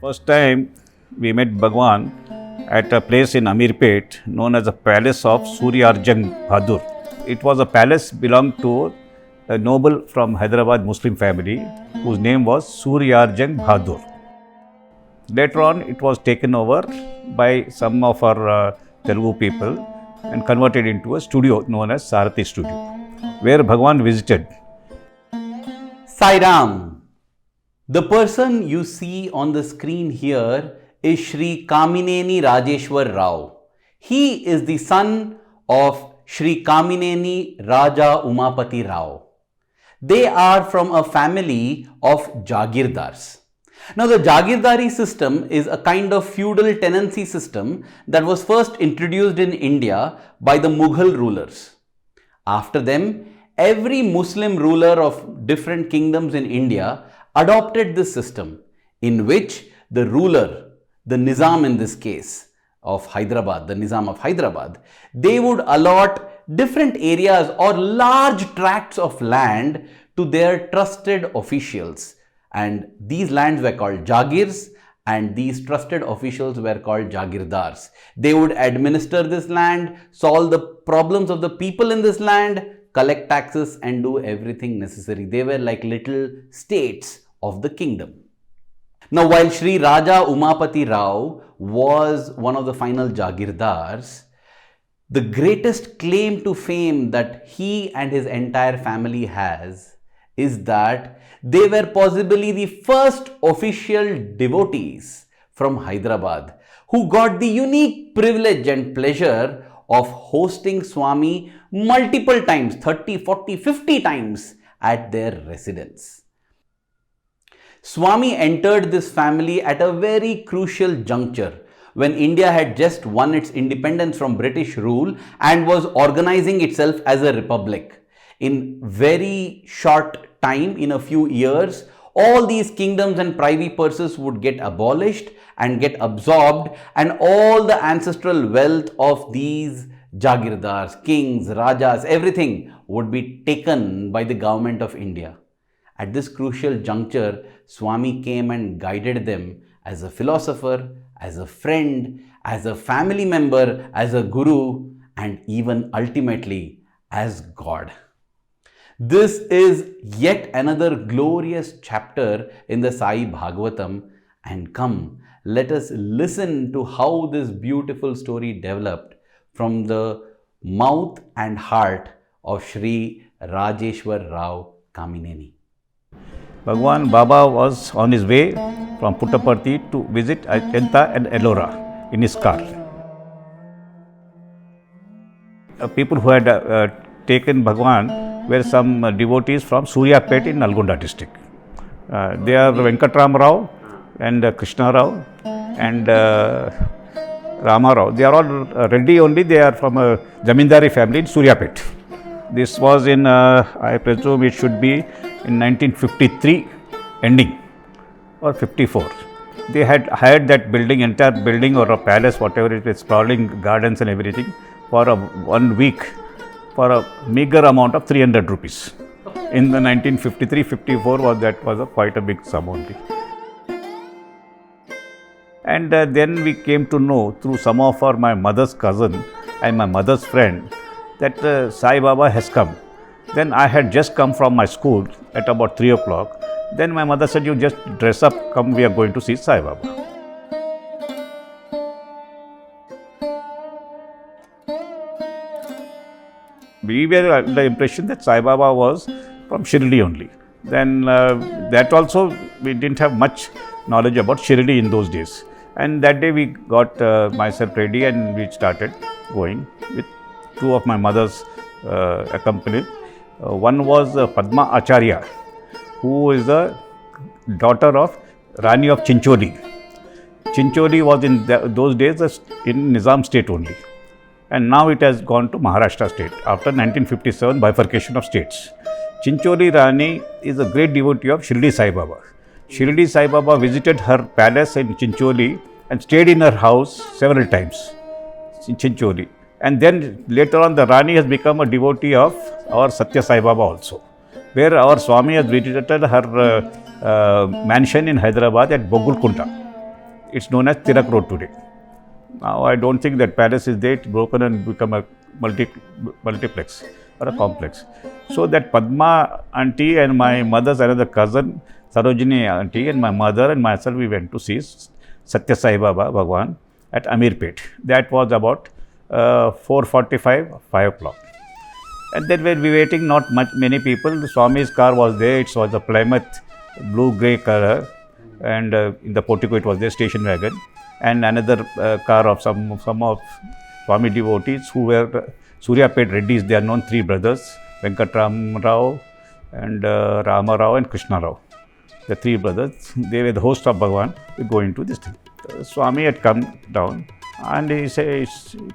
First time we met Bhagawan at a place in Amirpet known as the Palace of Suryarjan Bahadur. It was a palace belonged to a noble from Hyderabad Muslim family whose name was Suryarjan Bahadur. Later on, it was taken over by some of our Telugu people and converted into a studio known as Sathya Studio, where Bhagawan visited. Sai Ram. The person you see on the screen here is Shri Kamineni Rajeshwar Rao. He is the son of Shri Kamineni Raja Umapathy Rao. They are from a family of Jagirdars. Now, the Jagirdari system is a kind of feudal tenancy system that was first introduced in India by the Mughal rulers. After them, every Muslim ruler of different kingdoms in India adopted this system, in which the ruler, the Nizam in this case of Hyderabad, the Nizam of Hyderabad, they would allot different areas or large tracts of land to their trusted officials. And these lands were called Jagirs, and these trusted officials were called Jagirdars. They would administer this land, solve the problems of the people in this land, collect taxes and do everything necessary. They were like little states of the kingdom. Now, while Shri Raja Umapathy Rao was one of the final Jagirdars, the greatest claim to fame that he and his entire family has is that they were possibly the first official devotees from Hyderabad who got the unique privilege and pleasure of hosting Swami multiple times, 30, 40, 50 times at their residence. Swami entered this family at a very crucial juncture when India had just won its independence from British rule and was organizing itself as a republic. In very short time, in a few years, all these kingdoms and privy purses would get abolished and get absorbed, and all the ancestral wealth of these Jagirdars, kings, rajas, everything would be taken by the government of India. At this crucial juncture, Swami came and guided them as a philosopher, as a friend, as a family member, as a guru, and even ultimately as God. This is yet another glorious chapter in the Sai Bhagawatham, and come, let us listen to how this beautiful story developed from the mouth and heart of Shri Rajeshwar Rao Kamineni. Bhagawan Baba was on his way from Puttaparthi to visit Ajanta and Ellora in his car. People who had taken Bhagawan were some devotees from Suryapet in Nalgonda district. They are Venkatram Rao and Krishna Rao and Rama Rao. They are all Reddy only. They are from a Zamindari family in Suryapet. This was in, I presume it should be in 1953 ending or 54. They had hired that building, entire building or a palace, whatever it is, sprawling gardens and everything, for 1 week for a meager amount of 300 rupees. In the 1953-54 that was quite a big sum only. And then we came to know through some of my mother's cousin and my mother's friend that Sai Baba has come. Then I had just come from my school at about 3 o'clock. Then my mother said, "You just dress up, come, we are going to see Sai Baba." We were under the impression that Sai Baba was from Shirdi only. Then that also, we didn't have much knowledge about Shirdi in those days. And that day we got myself ready and we started going with two of my mother's accompanied. One was Padma Acharya, who is the daughter of Rani of Chincholi. Chincholi was in those days in Nizam state only. And now it has gone to Maharashtra state after 1957 bifurcation of states. Chincholi Rani is a great devotee of Shirdi Sai Baba. Shirdi Sai Baba visited her palace in Chincholi and stayed in her house several times in Chincholi. And then later on, the Rani has become a devotee of our Sathya Sai Baba also, where our Swami has visited her mansion in Hyderabad at Bogulkunta. It's known as Tirak Road today. Now I don't think that palace is there. It's broken and become a multiplex or a complex. So that Padma auntie and my mother's another cousin, Sarojini auntie, and my mother and myself, we went to see Sathya Sai Baba, Bhagawan, at Amirpet. That was about 4:45, 5 o'clock. And then when we were waiting, not many people. The Swami's car was there. It was a Plymouth blue-grey color, and in the portico it was their station wagon, and another car of some of Swami devotees who were Suryapet Reddys. They are known, three brothers, Venkatram Rao and Rama Rao and Krishna Rao. The three brothers, they were the host of Bhagawan. We go into this thing. Swami had come down and he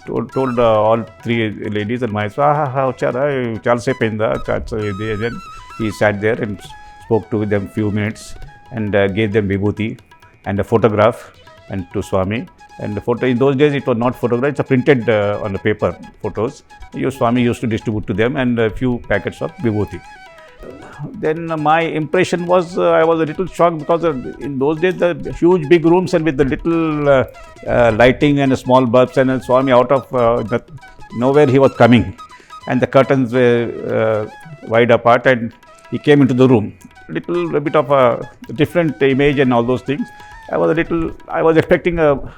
told all three ladies and myself, then he sat there and spoke to them few minutes and gave them vibhuti and a photograph and to Swami. And the photo, in those days it was not photographed, it's printed on the paper photos. Swami used to distribute to them, and a few packets of vibhuti. Then my impression was, I was a little shocked because in those days the huge big rooms and with the little lighting and small bulbs, and Swami out of nowhere he was coming, and the curtains were wide apart, and he came into the room. A bit of a different image and all those things. I was expecting a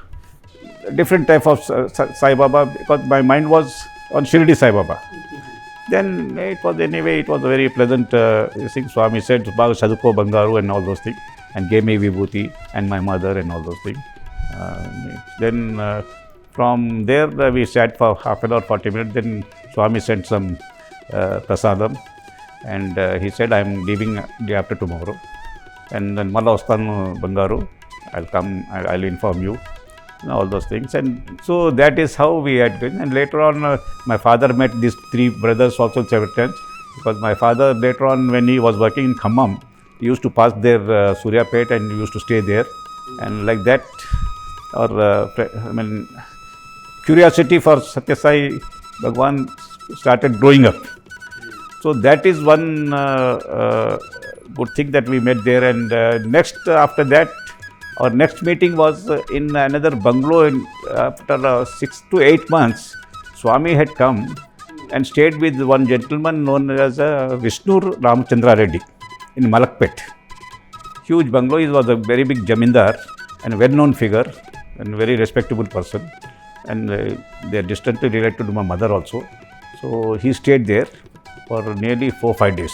different type of Sai Baba because my mind was on Shirdi Sai Baba. Then it was a very pleasant thing. Swami said, Saduko Bangaru and all those things, and gave me vibhuti and my mother and all those things. Then from there we sat for half an hour, 40 minutes. Then Swami sent some prasadam, and he said, I am leaving day after tomorrow. And then Mala Ostanu Bangaru, I'll come, I'll inform you. And all those things, and so that is how we had done. And later on, my father met these three brothers also several times, because my father later on, when he was working in Khammam, he used to pass there Suryapet and used to stay there, and like that, curiosity for Sathya Sai Bhagawan started growing up. So that is one good thing that we met there. And next after that, our next meeting was in another bungalow. After 6 to 8 months, Swami had come and stayed with one gentleman known as Vishnu Ramchandra Reddy in Malakpet. Huge bungalow. He was a very big jamindar and a well-known figure and very respectable person. And they are distantly related to my mother also. So he stayed there for nearly 4-5 days.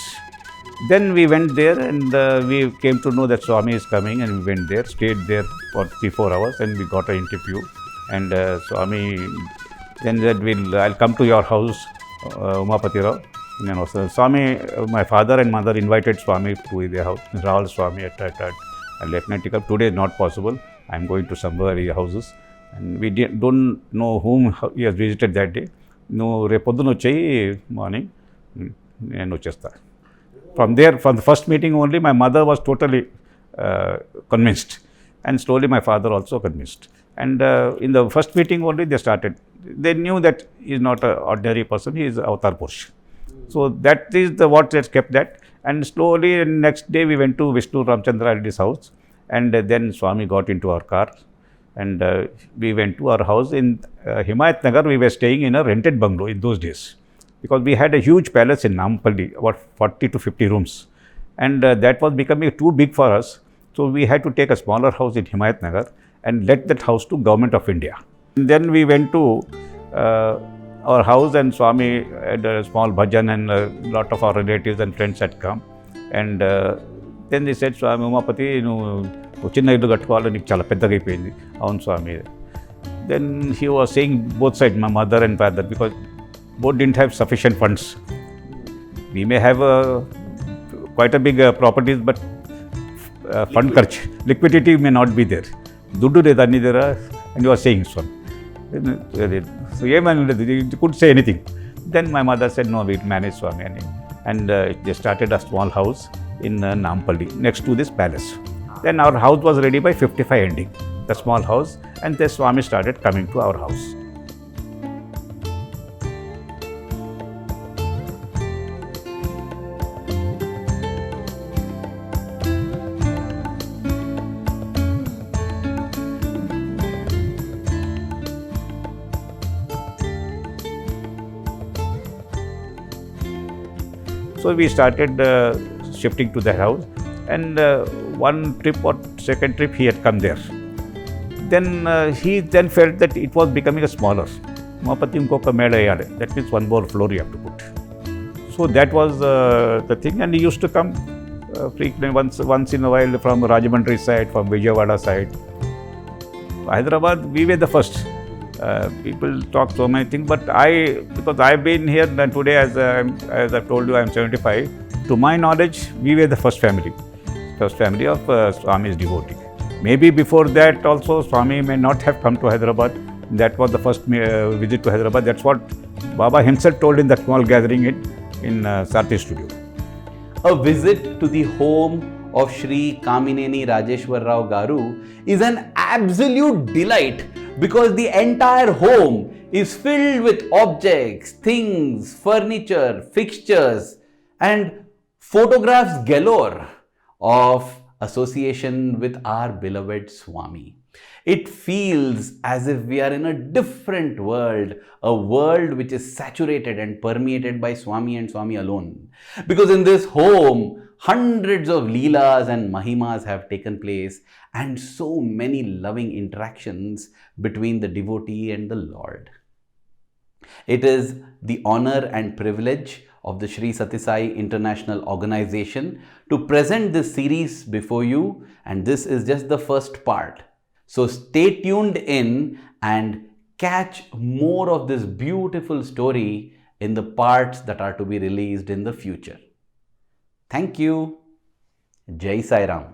Then we went there, and we came to know that Swami is coming, and we went there, stayed there for 3-4 hours, and we got an interview. And Swami then said, I'll come to your house, Umapathy Rao. So Swami, my father and mother invited Swami to their house, Rahul Swami at Lieutenant Tikam. Today is not possible. I'm going to somewhere houses. And we don't know whom he has visited that day. No, repodunu chai morning. From there, from the first meeting only, my mother was totally convinced, and slowly my father also convinced. And in the first meeting only, they started. They knew that he is not an ordinary person; he is Avatar Purush. So that is what has kept that. And slowly, next day we went to Vishnu Ramchandra Reddy's house, and then Swami got into our car, and we went to our house in Himayat Nagar. We were staying in a rented bungalow in those days, because we had a huge palace in Nampalli, about 40 to 50 rooms, and that was becoming too big for us. So we had to take a smaller house in Himayat Nagar and let that house to Government of India. And then we went to our house, and Swami had a small bhajan, and a lot of our relatives and friends had come. And then they said, Swami Umapathy, chinna illu kattukovali, neeku chala peddaga ayipoyindi. Avunu Swami. Then he was saying both sides, my mother and father, because both didn't have sufficient funds. We may have quite a big properties, but fund kharch, liquidity may not be there. Duddu ledha anni dera, and you are saying so. So you couldn't say anything. Then my mother said, no, we'll manage, Swami. And they started a small house in Nampalli, next to this palace. Then our house was ready by 55 ending, the small house, and the Swami started coming to our house. So we started shifting to that house, and one trip or second trip he had come there. Then he then felt that it was becoming a smaller. Umapathy inkoka meda yade. That means one more floor you have to put. So that was the thing, and he used to come frequently once in a while from Rajahmundry side, from Vijayawada side. Hyderabad, we were the first. People talk so many things, but because I've been here today, as I've told you, I'm 75. To my knowledge, we were the first family of Swami's devotee. Maybe before that also, Swami may not have come to Hyderabad. That was the first visit to Hyderabad. That's what Baba himself told in that small gathering in Sathya studio. A visit to the home of Shri Kamineni Rajeshwar Rao Garu is an absolute delight, because the entire home is filled with objects, things, furniture, fixtures, and photographs galore of association with our beloved Swami. It feels as if we are in a different world, a world which is saturated and permeated by Swami and Swami alone. Because in this home, hundreds of leelas and mahimas have taken place, and so many loving interactions between the devotee and the Lord. It is the honor and privilege of the Sri Sathya Sai International Organization to present this series before you, and this is just the first part. So stay tuned in and catch more of this beautiful story in the parts that are to be released in the future. Thank you. Jai Sai Ram.